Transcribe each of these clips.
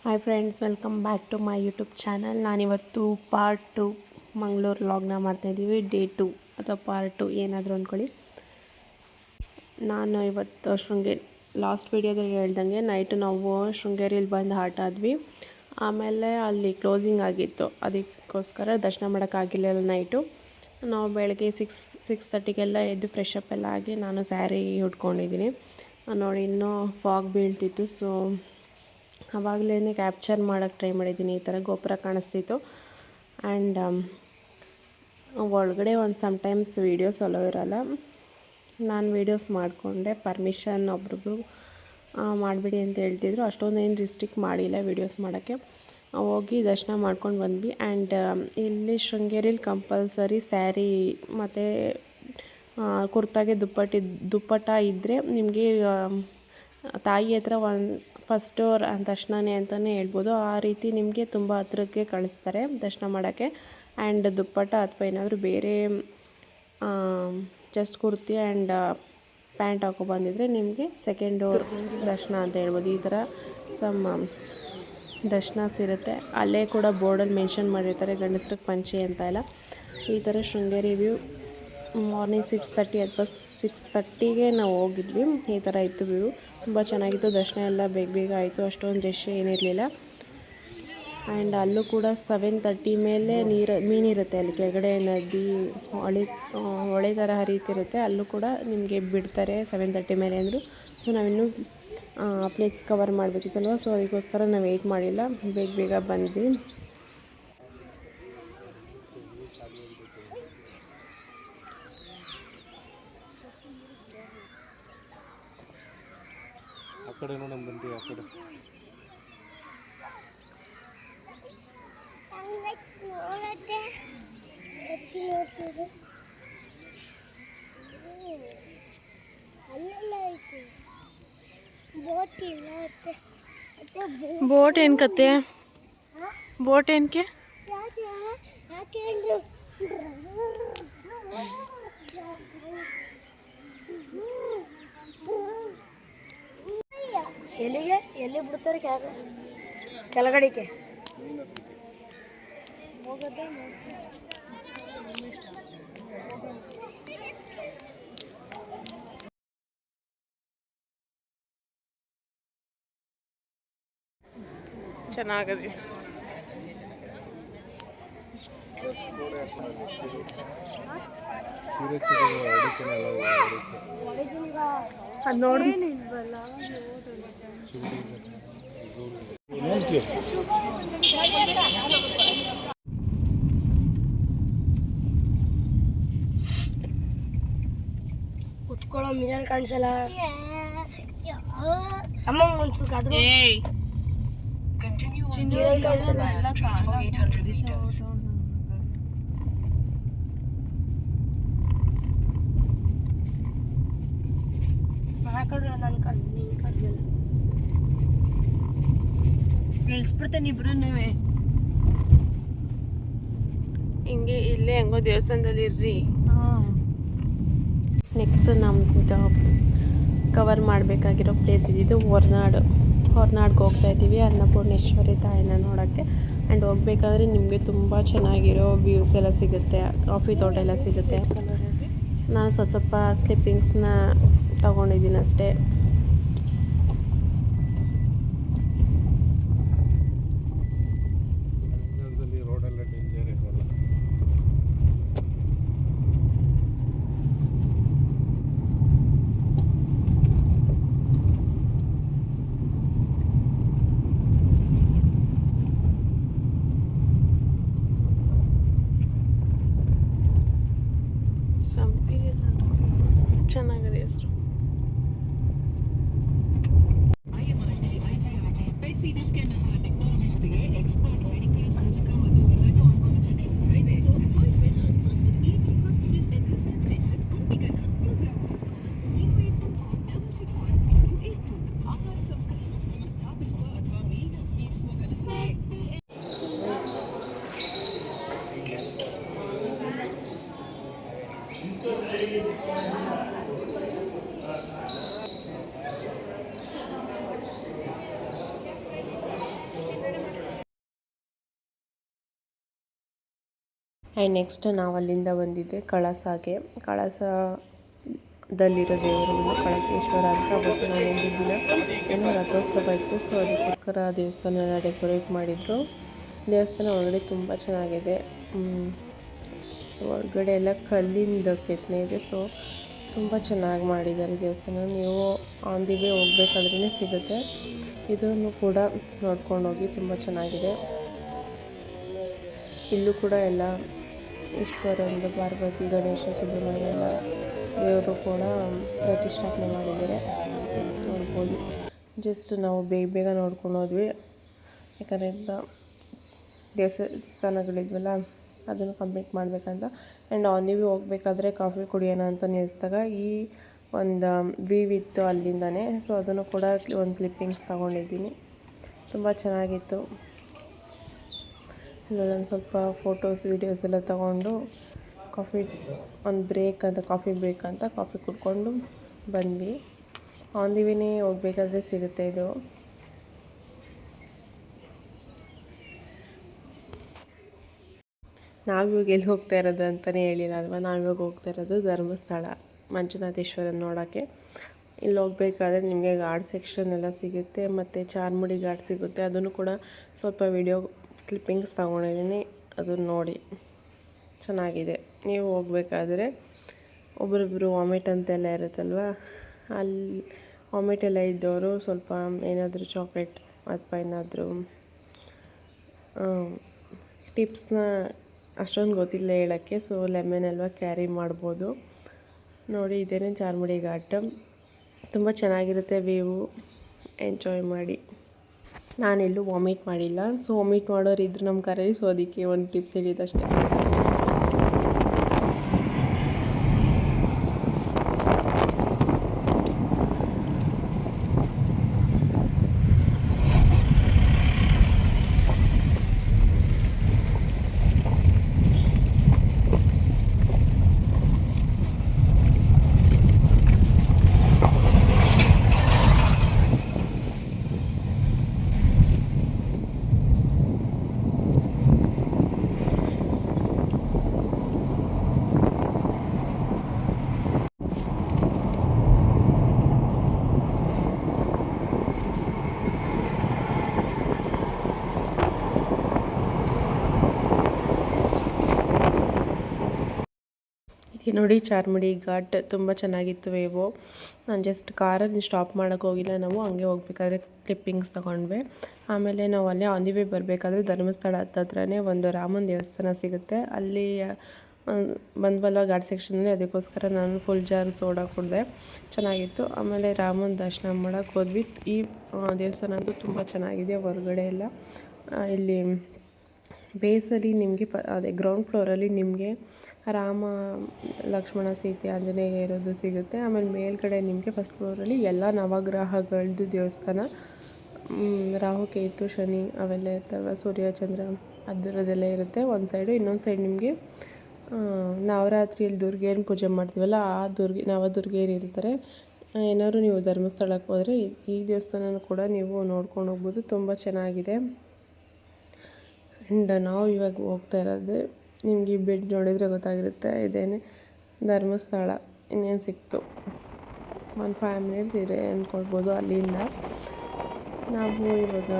Hi friends, welcome back to my YouTube channel. ನಾನಿವತ್ತು part 2 Mangaluru ವ್ಲಾಗ್ನ ಮಾಡ್ತಾಯಿದ್ದೀವಿ. ಡೇ 2 ಅಥವಾ ಪಾರ್ಟ್ 2 ಏನಾದರೂ ಅಂದ್ಕೊಳ್ಳಿ. ನಾನು ಇವತ್ತು ಲಾಸ್ಟ್ ವೀಡಿಯೋದಲ್ಲಿ ಹೇಳ್ದಂಗೆ ನೈಟು ನಾವು ಶೃಂಗೇರಿಯಲ್ಲಿ ಬಂದು ಆಟ ಆದ್ವಿ. ಆಮೇಲೆ ಅಲ್ಲಿ ಕ್ಲೋಸಿಂಗ್ ಆಗಿತ್ತು, ಅದಕ್ಕೋಸ್ಕರ ದರ್ಶನ ಮಾಡೋಕ್ಕಾಗಿಲ್ಲ ನೈಟು. ನಾವು ಬೆಳಗ್ಗೆ 6:30ಗೆಲ್ಲ ಎದ್ದು ಫ್ರೆಶ್ ಅಪ್ ಎಲ್ಲ ಆಗಿ ನಾನು ಸ್ಯಾರಿ ಉಟ್ಕೊಂಡಿದ್ದೀನಿ. ನೋಡಿ, ಇನ್ನೂ ಫಾಗ್ ಬೀಳ್ತಿತ್ತು. ಸೊ ಆವಾಗಲೇ ಕ್ಯಾಪ್ಚರ್ ಮಾಡೋಕ್ಕೆ ಟ್ರೈ ಮಾಡಿದ್ದೀನಿ. ಈ ಥರ ಗೋಪುರ ಕಾಣಿಸ್ತಿತ್ತು. ಆ್ಯಂಡ್ ಒಳಗಡೆ ಸಮ್ಟೈಮ್ಸ್ ವೀಡಿಯೋಸ್ ಅಲೋ ಇರೋಲ್ಲ. ನಾನು ವೀಡಿಯೋಸ್ ಮಾಡಿಕೊಂಡೆ. ಪರ್ಮಿಷನ್ ಒಬ್ರಿಗೂ ಮಾಡಿಬಿಡಿ ಅಂತ ಹೇಳ್ತಿದ್ರು. ಅಷ್ಟೊಂದೇನು ರಿಸ್ಟ್ರಿಕ್ಟ್ ಮಾಡಿಲ್ಲ ವೀಡಿಯೋಸ್ ಮಾಡೋಕ್ಕೆ. ಹೋಗಿ ದರ್ಶನ ಮಾಡ್ಕೊಂಡು ಬಂದ್ವಿ. ಆ್ಯಂಡ್ ಇಲ್ಲಿ ಶೃಂಗೇರಿಲಿ ಕಂಪಲ್ಸರಿ ಸ್ಯಾರಿ ಮತ್ತು ಕುರ್ತಾಗೆ ದುಪ್ಪಟ್ಟ ಇದ್ದರೆ ನಿಮಗೆ ತಾಯಿ ಹತ್ರ ಫಸ್ಟ್ ದರ್ಶನನೇ ಅಂತಲೇ ಹೇಳ್ಬೋದು. ಆ ರೀತಿ ನಿಮಗೆ ತುಂಬ ಹತ್ರಕ್ಕೆ ಕಳಿಸ್ತಾರೆ ದರ್ಶನ ಮಾಡೋಕ್ಕೆ. ಆ್ಯಂಡ್ ದುಪ್ಪಟ್ಟ ಅಥವಾ ಏನಾದರೂ ಬೇರೆ ಜಸ್ಟ್ ಕುರ್ತಿ ಆ್ಯಂಡ್ ಪ್ಯಾಂಟ್ ಹಾಕೊಬಂದಿದ್ರೆ ನಿಮಗೆ ಸೆಕೆಂಡ್ ಡೋರ್ ದರ್ಶನ ಅಂತ ಹೇಳ್ಬೋದು. ಈ ಥರ ದರ್ಶನಸ್ ಇರುತ್ತೆ. ಅಲ್ಲೇ ಕೂಡ ಬೋರ್ಡಲ್ಲಿ ಮೆನ್ಷನ್ ಮಾಡಿರ್ತಾರೆ ಗಂಡಸ್ರಿಗೆ ಪಂಚೆ ಅಂತ ಎಲ್ಲ. ಈ ಥರ ಶೃಂಗೇರಿ ವ್ಯೂ ಮಾರ್ನಿಂಗ್ 6:30 ಅಥವಾ 6:30ಗೆ ನಾವು ಹೋಗಿದ್ವಿ. ಈ ಥರ ಇತ್ತು ವ್ಯೂ. ತುಂಬ ಚೆನ್ನಾಗಿತ್ತು. ದರ್ಶನ ಎಲ್ಲ ಬೇಗ ಆಯಿತು. ಅಷ್ಟೊಂದು ರಶ್ ಏನಿರಲಿಲ್ಲ. ಆ್ಯಂಡ್ ಅಲ್ಲೂ ಕೂಡ 7:30 ಮೇಲೆ ಮೀನಿರುತ್ತೆ. ಅಲ್ಲಿ ಕೆಳಗಡೆ ನದಿ ಹೊಳೆ ಥರ ಹರಿತಿರುತ್ತೆ. ಅಲ್ಲೂ ಕೂಡ ನಿಮಗೆ ಬಿಡ್ತಾರೆ 7:30 ಮೇಲೆ ಅಂದರು. ಸೊ ನಾವಿನ್ನೂ ಪ್ಲೇಸ್ ಕವರ್ ಮಾಡಬೇಕಿತ್ತಲ್ವ. ಸೊ ಅದಕ್ಕೋಸ್ಕರ ನಾವು ವೆಯ್ಟ್ ಮಾಡಿಲ್ಲ, ಬೇಗ ಬಂದ್ವಿ. ಆ ಕಡೆ ನೋಡೋಣ ಬಂದು ಆ ಕಡೆ ಬೋಟ್ ಏನು ಕತೆ? ಬೋಟ್ ಏನಕ್ಕೆ? ಎಲ್ಲಿ ಬಿಡ್ತಾರೆ ಕೆಳಗಡೆಗೆ ಚೆನ್ನಾಗದೆ. ಅದು ನೋಡಿ ಕುತ್ಕೊಳ್ಳೋ ಮಿರರ್ ಕಾಣಿಸಲ್ಲ. ಅಮ್ಮ ಒಂಚೂರು ಕಾದ್ರು ಇಳಿಸ್ಬಿಡ್ತೇನೆ ಇಬ್ರನ್ನೂ. ಹಿಂಗೆ ಇಲ್ಲೇ ಹೆಂಗೋ ದೇವಸ್ಥಾನದಲ್ಲಿ ಇರ್ರಿ. ನೆಕ್ಸ್ಟ್ ನಮ್ಮದು ಕವರ್ ಮಾಡಬೇಕಾಗಿರೋ ಪ್ಲೇಸ್ ಇದ್ದಿದ್ದು ಹೊರನಾಡ್ಗೆ ಹೋಗ್ತಾ ಇದ್ದೀವಿ, ಅನ್ನಪೂರ್ಣೇಶ್ವರಿ ತಾಯಿನ ನೋಡೋಕ್ಕೆ. ಆ್ಯಂಡ್ ಹೋಗ್ಬೇಕಾದ್ರೆ ನಿಮಗೆ ತುಂಬ ಚೆನ್ನಾಗಿರೋ ವ್ಯೂಸ್ ಎಲ್ಲ ಸಿಗುತ್ತೆ, ಕಾಫಿ ತೋಟ ಎಲ್ಲ ಸಿಗುತ್ತೆ. ನಾನು ಸ್ವಲ್ಪ ಕ್ಲಿಪ್ಪಿಂಗ್ಸ್ನ ತೊಗೊಂಡಿದ್ದೀನಿ ಅಷ್ಟೇ. ಸಂಪಿಗೆ ಚೆನ್ನಾಗಿದೆ ಹೆಸರು. ಆ್ಯಂಡ್ ನೆಕ್ಸ್ಟ್ ನಾವು ಅಲ್ಲಿಂದ ಬಂದಿದ್ದೆ ಕಳಸಾಗೆ. ಕಳಸದಲ್ಲಿರೋ ದೇವರು ಕಳಸೇಶ್ವರ ಅಂತ. ಅವತ್ತು ನಾವು ಹೋಗಿದ್ದ ದಿನ ಏನೋ ರಥೋತ್ಸವ ಇತ್ತು, ಸೊ ಅದಕ್ಕೋಸ್ಕರ ಆ ದೇವಸ್ಥಾನ ಎಲ್ಲ ಡೆಕೋರೇಟ್ ಮಾಡಿದರು. ದೇವಸ್ಥಾನ ಒಳಗಡೆ ತುಂಬ ಚೆನ್ನಾಗಿದೆ. ಒಳಗಡೆ ಎಲ್ಲ ಕಲ್ಲಿಂದ ಕೆತ್ತನೆ ಇದೆ, ಸೊ ತುಂಬ ಚೆನ್ನಾಗಿ ಮಾಡಿದ್ದಾರೆ ದೇವಸ್ಥಾನ. ನೀವು ಆನ್ ದಿ ವೇ ಹೋಗ್ಬೇಕಾದ್ರೇ ಸಿಗುತ್ತೆ. ಇದನ್ನು ಕೂಡ ನೋಡ್ಕೊಂಡು ಹೋಗಿ, ತುಂಬ ಚೆನ್ನಾಗಿದೆ. ಇಲ್ಲೂ ಕೂಡ ಎಲ್ಲ ಈಶ್ವರಂದು ಪಾರ್ವತಿ, ಗಣೇಶ, ಸುಬ್ರಹ್ಮಣ್ಯ ಎಲ್ಲ ದೇವರು ಕೂಡ ಪ್ರತಿಷ್ಠಾಪನೆ ಮಾಡಿದ್ದಾರೆ, ನೋಡ್ಬೋದು. ಜಸ್ಟ್ ನಾವು ಬೇಗ ನೋಡ್ಕೊಂಡು ಹೋದ್ವಿ, ಯಾಕಂದರೆ ದೇವಸ್ಥಾನಗಳಿದ್ವಲ್ಲ ಅದನ್ನು ಕಂಪ್ಲೀಟ್ ಮಾಡಬೇಕಂತ. ಆ್ಯಂಡ್ ಆನ್ ದಿ ವೇ ಹೋಗ್ಬೇಕಾದ್ರೆ ಕಾಫಿ ಕುಡಿಯೋಣ ಅಂತ ನಿಲ್ಲಿಸಿದಾಗ ಈ ಒಂದು ವ್ಯೂ ಇತ್ತು ಅಲ್ಲಿಂದನೇ, ಸೊ ಅದನ್ನು ಕೂಡ ಒಂದು ಕ್ಲಿಪ್ಪಿಂಗ್ಸ್ ತೊಗೊಂಡಿದ್ದೀನಿ. ತುಂಬ ಚೆನ್ನಾಗಿತ್ತು. ಇಲ್ಲೊಂದು ಸ್ವಲ್ಪ ಫೋಟೋಸ್ ವೀಡಿಯೋಸ್ ಎಲ್ಲ ತೊಗೊಂಡು ಕಾಫಿ ಬ್ರೇಕ್ ಅಂತ ಕಾಫಿ ಕುಡ್ಕೊಂಡು ಬಂದ್ವಿ. ಆನ್ ದಿ ವೇನೇ ಹೋಗ್ಬೇಕಾದ್ರೆ ಸಿಗುತ್ತೆ ಇದು. ನಾವಿವಾಗ ಎಲ್ಲಿ ಹೋಗ್ತಾ ಇರೋದು ಅಂತಲೇ ಹೇಳಿಲ್ಲ ಅಲ್ವಾ. ನಾವಿವಾಗ ಹೋಗ್ತಾ ಇರೋದು ಧರ್ಮಸ್ಥಳ ಮಂಜುನಾಥೇಶ್ವರನ ನೋಡೋಕ್ಕೆ. ಇಲ್ಲಿ ಹೋಗ್ಬೇಕಾದ್ರೆ ನಿಮಗೆ ಘಾಟ್ ಸೆಕ್ಷನ್ ಎಲ್ಲ ಸಿಗುತ್ತೆ, ಮತ್ತು ಚಾರ್ಮುಡಿ ಘಾಟ್ ಸಿಗುತ್ತೆ. ಅದನ್ನು ಕೂಡ ಸ್ವಲ್ಪ ವಿಡಿಯೋ ಕ್ಲಿಪ್ಪಿಂಗ್ಸ್ ತೊಗೊಂಡಿದ್ದೀನಿ, ಅದನ್ನು ನೋಡಿ. ಚೆನ್ನಾಗಿದೆ. ನೀವು ಹೋಗ್ಬೇಕಾದ್ರೆ ಒಬ್ಬರೊಬ್ಬರು ವಾಮಿಟ್ ಅಂತೆಲ್ಲ ಇರುತ್ತಲ್ವ, ಅಲ್ಲಿ ವಾಮಿಟ್ ಎಲ್ಲ ಇದ್ದವರು ಸ್ವಲ್ಪ ಏನಾದರೂ ಚಾಕ್ಲೇಟ್ ಅಥವಾ ಏನಾದರೂ ಟಿಪ್ಸ್ನ ಅಷ್ಟೊಂದು ಗೊತ್ತಿಲ್ಲ ಹೇಳೋಕ್ಕೆ, ಸೊ ಲೆಮನ್ ಅಲ್ವಾ ಕ್ಯಾರಿ ಮಾಡ್ಬೋದು. ನೋಡಿ, ಇದೇನೇ ಚಾರ್ಮುಡಿ ಘಾಟ್. ತುಂಬ ಚೆನ್ನಾಗಿರುತ್ತೆ ವ್ಯೂ, ಎಂಜಾಯ್ ಮಾಡಿ. ನಾನೆಲ್ಲೂ ವಾಮಿಟ್ ಮಾಡಿಲ್ಲ, ಸೊ ವಾಮಿಟ್ ಮಾಡೋರು ಇದ್ರು ನಮ್ಮ ಕಾರಲ್ಲಿ, ಸೊ ಅದಕ್ಕೆ ಒಂದು ಟಿಪ್ಸ್ ಹೇಳಿದಷ್ಟೇ. ನೋಡಿ, ಚಾರ್ಮುಡಿ ಘಾಟ್ ತುಂಬ ಚೆನ್ನಾಗಿತ್ತು ವೇವು. ನಾನು ಜಸ್ಟ್ ಕಾರಲ್ಲಿ ಸ್ಟಾಪ್ ಮಾಡೋಕ್ಕೆ ಹೋಗಿಲ್ಲ, ನಾವು ಹಂಗೆ ಹೋಗ್ಬೇಕಾದ್ರೆ ಕ್ಲಿಪ್ಪಿಂಗ್ಸ್ ತೊಗೊಂಡ್ವಿ. ಆಮೇಲೆ ನಾವು ಅಲ್ಲೇ ಆನ್ ದಿ ವೇ ಬರಬೇಕಾದ್ರೆ ಧರ್ಮಸ್ಥಳ ಹತ್ರನೇ ಒಂದು ರಾಮನ ದೇವಸ್ಥಾನ ಸಿಗುತ್ತೆ. ಅಲ್ಲಿ ಬಂದ್ವಲ್ಲ ಘಾಟ್ ಸೆಕ್ಷನಲ್ಲಿ, ಅದಕ್ಕೋಸ್ಕರ ನಾನು ಫುಲ್ ಜಾರ್ ಸೋಡಾ ಕುಡಿದೆ, ಚೆನ್ನಾಗಿತ್ತು. ಆಮೇಲೆ ರಾಮನ ದರ್ಶನ ಮಾಡೋಕ್ಕೆ ಹೋದ್ವಿ. ಈ ದೇವಸ್ಥಾನ ಅಂತೂ ತುಂಬ ಚೆನ್ನಾಗಿದೆ. ಹೊರಗಡೆ ಎಲ್ಲ ಇಲ್ಲಿ ಬೇಸಲ್ಲಿ ನಿಮಗೆ ಅದೇ ಗ್ರೌಂಡ್ ಫ್ಲೋರಲ್ಲಿ ನಿಮಗೆ ರಾಮ, ಲಕ್ಷ್ಮಣ, ಸೀತೆ, ಆಂಜನೇಯ ಇರೋದು ಸಿಗುತ್ತೆ. ಆಮೇಲೆ ಮೇಲ್ಗಡೆ ನಿಮಗೆ ಫಸ್ಟ್ ಫ್ಲೋರಲ್ಲಿ ಎಲ್ಲ ನವಗ್ರಹಗಳದ್ದು ದೇವಸ್ಥಾನ, ರಾಹುಕೇತು, ಶನಿ ಅವೆಲ್ಲ ಇರ್ತವೆ, ಸೂರ್ಯ, ಚಂದ್ರ ಅದರದ್ದೆಲ್ಲ ಇರುತ್ತೆ ಒಂದು ಸೈಡು. ಇನ್ನೊಂದು ಸೈಡ್ ನಿಮಗೆ ನವರಾತ್ರಿಯಲ್ಲಿ ದುರ್ಗೆಯನ್ನು ಪೂಜೆ ಮಾಡ್ತೀವಲ್ಲ, ಆ ನವದುರ್ಗೆಯರು ಇರ್ತಾರೆ. ಏನಾದ್ರು ನೀವು ಧರ್ಮಸ್ಥಳಕ್ಕೆ ಹೋದರೆ ಈ ದೇವಸ್ಥಾನನೂ ಕೂಡ ನೀವು ನೋಡ್ಕೊಂಡು ಹೋಗ್ಬೋದು, ತುಂಬ ಚೆನ್ನಾಗಿದೆ. ಆ್ಯಂಡ್ ನಾವು ಇವಾಗ ಹೋಗ್ತಾ ಇರೋದು, ನಿಮ್ಗೆ ಈ ಬೆಡ್ ನೋಡಿದರೆ ಗೊತ್ತಾಗಿರುತ್ತೆ, ಇದೇನೆ ಧರ್ಮಸ್ಥಳ. ಇನ್ನೇನು ಸಿಕ್ತು, ಒಂದು 5 ಮಿನಿಟ್ಸ್ ಇದೆ ಅಂದ್ಕೊಳ್ಬೋದು ಅಲ್ಲಿಂದ. ನಾವು ಇವಾಗ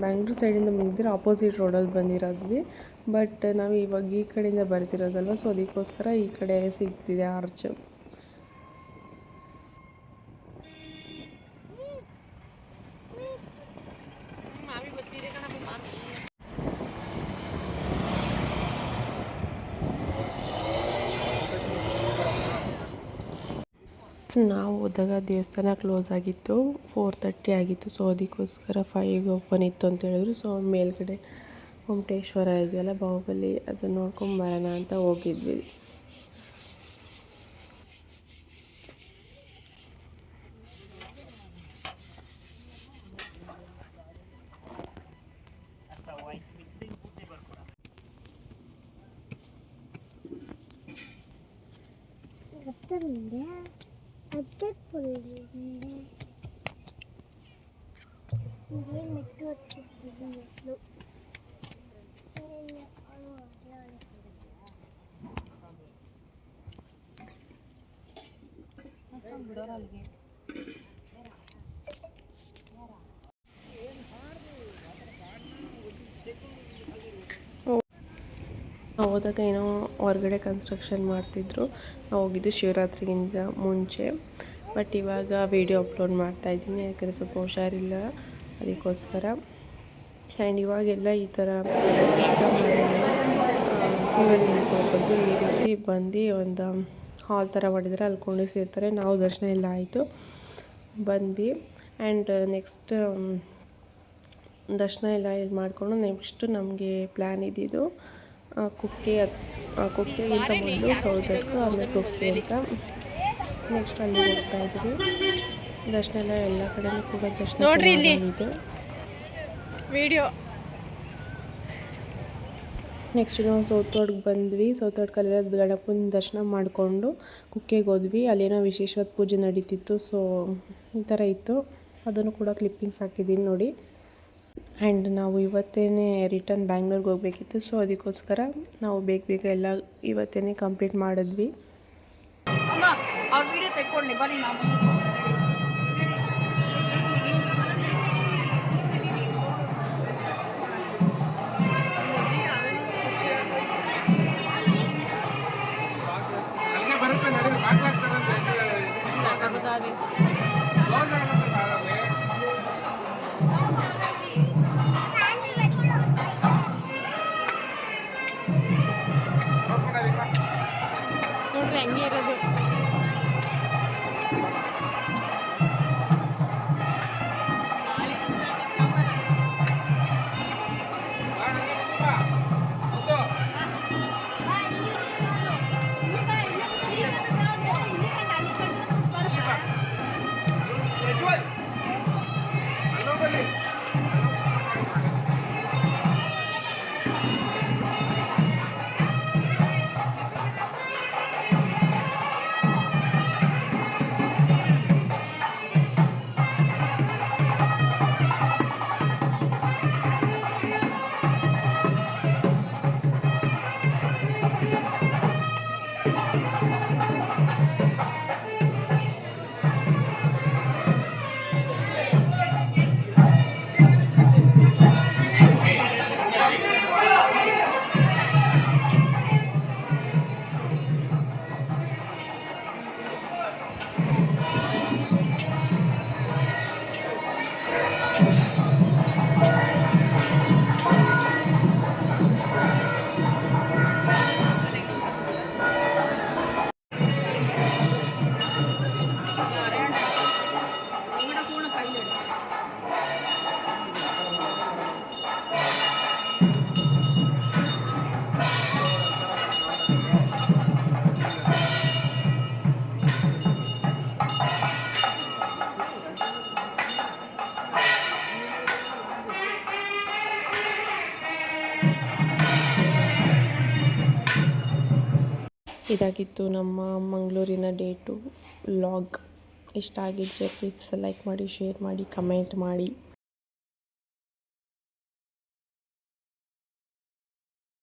ಬ್ಯಾಂಗ್ಳೂರು ಸೈಡಿಂದ ಬಂದಿದ್ರೆ ಆಪೋಸಿಟ್ ರೋಡಲ್ಲಿ ಬಂದಿರೋದ್ವಿ, ಬಟ್ ನಾವು ಇವಾಗ ಈ ಕಡೆಯಿಂದ ಬರ್ತಿರೋದಲ್ವ, ಸೊ ಅದಕ್ಕೋಸ್ಕರ ಈ ಕಡೆ ಸಿಗ್ತಿದೆ ಆರ್ಚ್. ನಾವು ಹೋದಾಗ ದೇವಸ್ಥಾನ ಕ್ಲೋಸ್ ಆಗಿತ್ತು, 4:30 ಆಗಿತ್ತು, ಸೊ ಅದಕ್ಕೋಸ್ಕರ 5 ಓಪನ್ ಇತ್ತು ಅಂತ ಹೇಳಿದ್ರು. ಸೊ ಮೇಲ್ಗಡೆ ಗೊಮ್ಮಟೇಶ್ವರ ಇದೆಯಲ್ಲ ಬಾಹುಬಲಿ, ಅದನ್ನು ನೋಡ್ಕೊಂಬರೋಣ ಅಂತ ಹೋಗಿದ್ವಿ. ನಾವು ಹೋದಾಗ ಏನೋ ಹೊರಗಡೆ ಕನ್ಸ್ಟ್ರಕ್ಷನ್ ಮಾಡ್ತಿದ್ರು. ನಾವು ಹೋಗಿದ್ದು ಶಿವರಾತ್ರಿಗಿಂತ ಮುಂಚೆ. ಬಟ್ ಇವಾಗ ವೀಡಿಯೋ ಅಪ್ಲೋಡ್ ಮಾಡ್ತಾಯಿದ್ದೀನಿ, ಯಾಕಂದರೆ ಸ್ವಲ್ಪ ಹುಷಾರಿಲ್ಲ ಅದಕ್ಕೋಸ್ಕರ. ಆ್ಯಂಡ್ ಇವಾಗೆಲ್ಲ ಈ ಥರ ನಿಂತ್ಕೊಳ್ಬೋದು. ಈ ರೀತಿ ಬಂದು ಒಂದು ಹಾಲ್ ಥರ ಮಾಡಿದರೆ ಅಲ್ಲಿ ಕುಂಡಿಸಿರ್ತಾರೆ. ನಾವು ದರ್ಶನ ಎಲ್ಲ ಆಯಿತು, ಬಂದ್ವಿ. ಆ್ಯಂಡ್ ನೆಕ್ಸ್ಟ್ ದರ್ಶನ ಎಲ್ಲ ಇದು ಮಾಡಿಕೊಂಡು ನೆಕ್ಸ್ಟ್ ನಮಗೆ ಪ್ಲ್ಯಾನ್ ಇದ್ದಿದ್ದು ಕುಕ್ಕೆಗಿಂತ ಮೊದಲು ಸೌದತ್ತಿ, ಆಮೇಲೆ ಕುಕ್ಕೆ ಅಂತ. ನೆಕ್ಸ್ಟ್ ಅಲ್ಲಿ ಹೋಗ್ತಾ ಇದ್ವಿ. ದರ್ಶನ ಎಲ್ಲ ಕಡೆಯೂ ಕೂಡ ದರ್ಶನ ಇದೆ. ವಿಡಿಯೋ ನೆಕ್ಸ್ಟ್ ನಾವು ಸೌತಡ್ಗೆ ಬಂದ್ವಿ. ಸೌತಡ್ಕಲ್ಲೆಲ್ಲ ಗಣಪನ ದರ್ಶನ ಮಾಡಿಕೊಂಡು ಕುಕ್ಕೆಗೆ ಹೋದ್ವಿ. ಅಲ್ಲೇನೋ ವಿಶೇಷವಾದ ಪೂಜೆ ನಡೀತಿತ್ತು. ಸೊ ಈ ಥರ ಇತ್ತು, ಅದನ್ನು ಕೂಡ ಕ್ಲಿಪ್ಪಿಂಗ್ಸ್ ಹಾಕಿದ್ದೀನಿ ನೋಡಿ. ಆ್ಯಂಡ್ ನಾವು ಇವತ್ತೇ ರಿಟರ್ನ್ ಬ್ಯಾಂಗ್ಳೂರ್ಗೆ ಹೋಗಬೇಕಿತ್ತು. ಸೊ ಅದಕ್ಕೋಸ್ಕರ ನಾವು ಬೇಗ ಎಲ್ಲ ಇವತ್ತೇ ಕಂಪ್ಲೀಟ್ ಮಾಡಿದ್ವಿ. ಅವ್ರ ವಿಡಿಯೋ ತೆಕ್ಕೊಳ್ಳಿ ಬನ್ನಿ. ನೋಡ್ರಿ ಹಂಗೆ ಇರೋದು. ಇದಾಗಿತ್ತು ನಮ್ಮ ಮಂಗಳೂರಿನ ಡೇ 2 ವ್ಲಾಗ್. ಇಷ್ಟ ಆಗಿದ್ದರೆ ಪ್ಲೀಸ್ ಲೈಕ್ ಮಾಡಿ, ಶೇರ್ ಮಾಡಿ, ಕಮೆಂಟ್ ಮಾಡಿ.